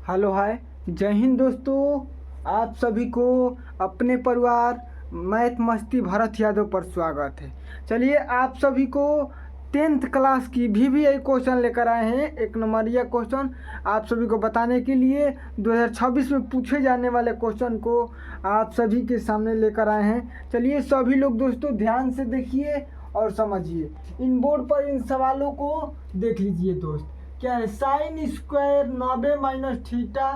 Hello hi, जय हिंद दोस्तों। आप सभी को अपने परिवार मैथ मस्ती भरत यादव पर स्वागत है। चलिए आप सभी को 10th क्लास की VVI क्वेश्चन लेकर आए हैं। एक नंबरिया क्वेश्चन आप सभी को बताने के लिए 2026 में पूछे जाने वाले क्वेश्चन को आप सभी के सामने लेकर आए हैं। चलिए सभी लोग दोस्तों ध्यान से देखिए और समझिए। इन बोर्ड पर इन सवालों को देख लीजिए दोस्त। क्या है? Sine square 90 minus theta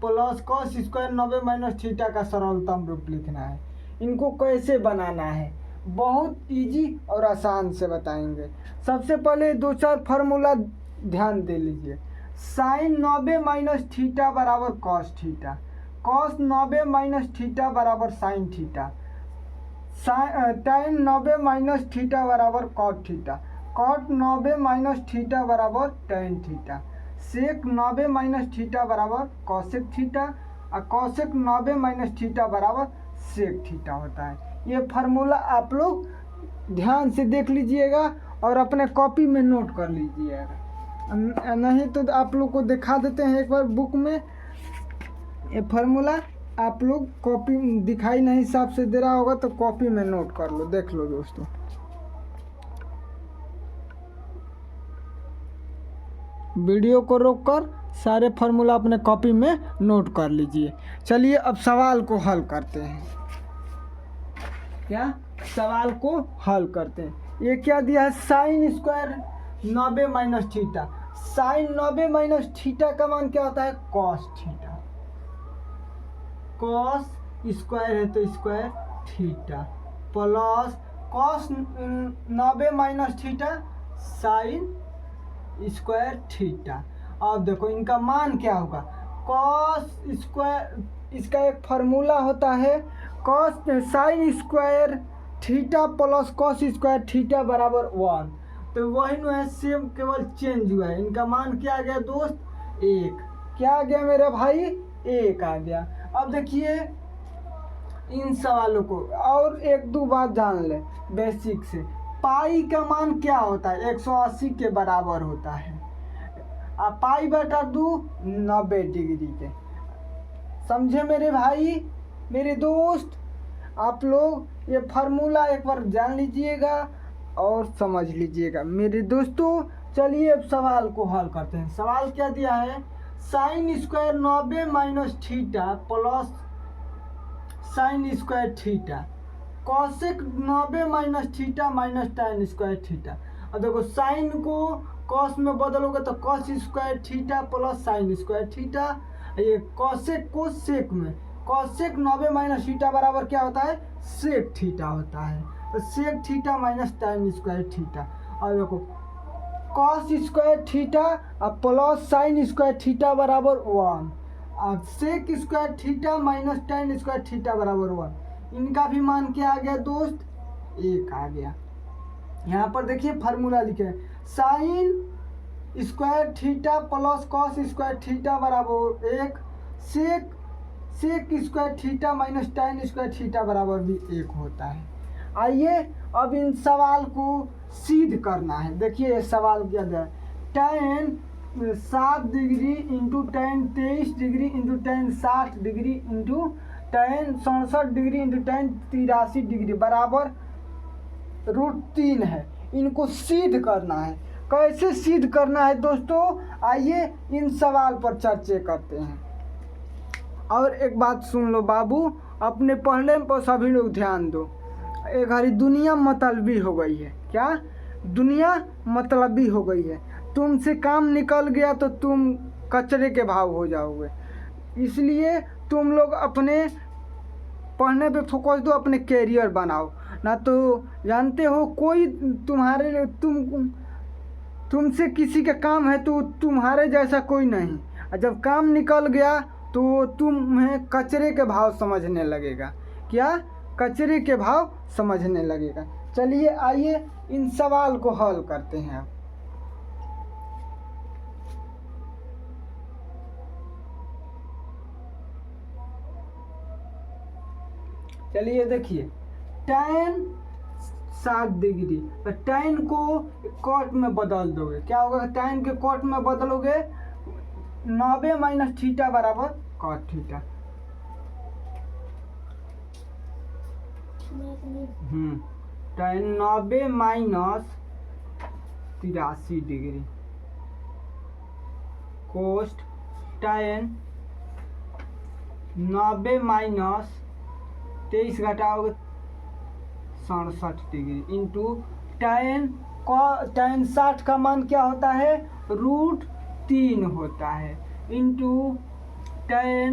plus cos square 90 minus theta का सरलतम रूप लिखना है। इनको कैसे बनाना है, बहुत इजी और आसान से बताएंगे। सबसे पहले दो चार फार्मूला ध्यान दे लीजिए। साइन 90 माइनस थीटा बराबर cos theta, cos 90 minus theta बराबर sine theta, tan 90 minus theta बराबर cot theta, cot 90 minus theta बराबर tan theta, sec 90 minus theta बराबर कॉसेक थीटा और कॉसेक 90 माइनस थीटा बराबर सेक थीटा होता है। ये फार्मूला आप लोग ध्यान से देख लीजिएगा और अपने कॉपी में नोट कर लीजिएगा, नहीं तो आप लोग को दिखा देते हैं एक बार बुक में। ये फार्मूला आप लोग कॉपी दिखाई नहीं साफ से दे रहा होगा तो कॉपी में नोट कर लो, देख लो दोस्तों। वीडियो को रोककर सारे फार्मूला अपने कॉपी में नोट कर लीजिए। चलिए अब सवाल को हल करते हैं। क्या सवाल को हल करते हैं। ये क्या दिया है? Sine square 90 minus theta. Sine 90 minus theta का मान क्या होता है? Cos theta. कॉस स्क्वायर है तो square theta plus cos 90 minus theta sign square theta. अब देखो इनका मान क्या होगा? कॉस स्क्वायर, इसका एक फार्मूला होता है cos sine square theta plus cos square theta बराबर 1। तो वही न है, सेम केवल चेंज हुआ है। इनका मान क्या आ गया दोस्त? 1। क्या आ गया मेरे भाई? 1 आ गया। अब देखिए इन सवालों को और एक दो बात जान ले बेसिक से। पाई का मान क्या होता है? 180 के बराबर होता है। अब पाई बटा 2 90 डिग्री के। समझे मेरे भाई मेरे दोस्त? आप लोग ये फार्मूला एक बार जान लीजिएगा और समझ लीजिएगा मेरे दोस्तों। चलिए अब सवाल को हल करते हैं। सवाल क्या दिया है? Sine square 90 minus theta plus sine square theta, cosec 90 minus theta minus tan square theta. अब देखो साइन को कॉस में बदलोगे तो cos square theta plus sine square theta. ये कॉसेक को सेक में, कॉसेक 90 माइनस थीटा बराबर क्या होता है? सेक थीटा होता है। तो sec theta minus tan square theta. और देखो कॉस स्क्वायर थीटा और प्लस साइन स्क्वायर थीटा बराबर 1 और sec square theta minus tan square theta बराबर 1। इनका भी मान क्या आ गया दोस्त? 1 आ गया। यहाँ पर देखिए फार्मूला लिखे हैं sine square theta plus cos square theta बराबर 1, sec square theta minus tan square theta बराबर भी 1 होता है। आइए अब इन सवाल को सिद्ध करना है। देखिए ये सवाल क्या दिया है? tan 7 degree into tan 23 degree into tan 60 degree into tan 67 degree into tan 83 degree बराबर √3 है। इनको सिद्ध करना है। कैसे सिद्ध करना है दोस्तों? आइए इन सवाल पर चर्चा करते हैं। और एक बात सुन लो बाबू, अपने पढ़ने पर सभी लोग ध्यान दो। एक घड़ी दुनिया मतलबी हो गई है। क्या? दुनिया मतलबी हो गई है। तुमसे काम निकल गया तो तुम कचरे के भाव हो जाओगे। इसलिए तुम लोग अपने पढ़ने पे फोकस दो, अपने कैरियर बनाओ। ना तो जानते हो कोई तुम्हारे तुमसे किसी का काम है तो तुम्हारे जैसा कोई नहीं। और जब काम निकल गया तो तुम्हें कचरे के भाव समझने लगेगा। क्या? कचरे के भाव समझने लगेगा। चलिए आइए इन सवाल को हल करते हैं। चलिए देखिए tan 60 डिग्री, tan को कॉट में बदल दोगे। क्या होगा? tan के कॉट में बदलोगे 90 माइनस थीटा बराबर cot theta. tan 90 minus 83 degree कोस्ट tan 90 माइनस 23 घटाओगे 67 डिग्री इंटू tan 60 का मान क्या होता है √3 होता है इंटू tan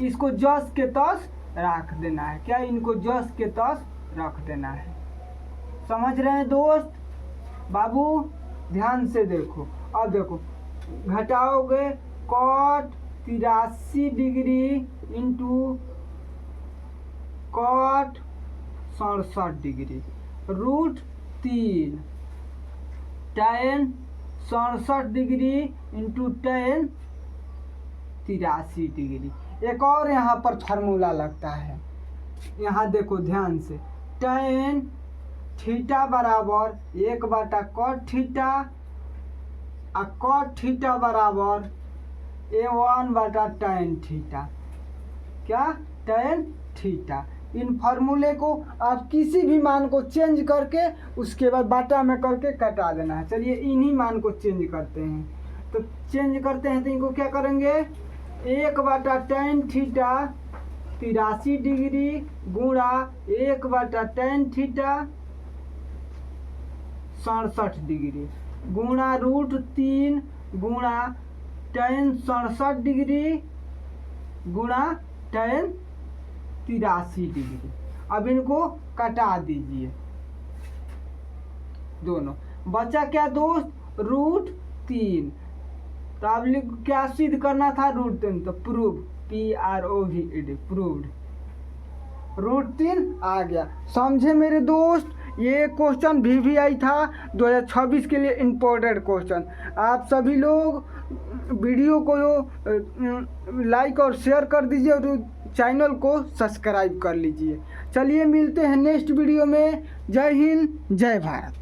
इसको जस के तस रख देना है। क्या इनको जस के तस रख देना है। समझ रहे हैं दोस्त बाबू ध्यान से देखो। अब देखो घटाओगे cot 83 degree into cot 67 degree √3 tan 67 degree into tan 83 degree. एक और यहाँ पर फार्मूला लगता है, यहाँ देखो ध्यान से। tan थीटा बराबर 1/cot थीटा और cot थीटा बराबर A1/tan थीटा। क्या tan थीटा। इन फार्मूले को आप किसी भी मान को चेंज करके उसके बाद बाटा में करके कटा देना है। चलिए इन्हीं मान को चेंज करते हैं। तो चेंज करते हैं तो इनको क्या करेंगे 1/tan थीटा 83 डिग्री गुणा 1/tan थीटा 67 डिग्री गुणा √3 गुणा tan 67 डिग्री गुणा tan 83 डिग्री। अब इनको कटा दीजिए दोनों। बचा क्या दोस्त √3। तो अब क्या सिद्ध करना था √3 तो प्रूव PROVED प्रूव्ड √3 आ गया। समझे मेरे दोस्त। ये क्वेश्चन VVI था 2026 के लिए इम्पोर्टेंट क्वेश्चन। आप सभी लोग वीडियो को लाइक और शेयर कर दीजिए और चैनल को सब्सक्राइब कर लीजिए। चलिए मिलते हैं नेक्स्ट वीडियो में। जय हिंद जय भारत।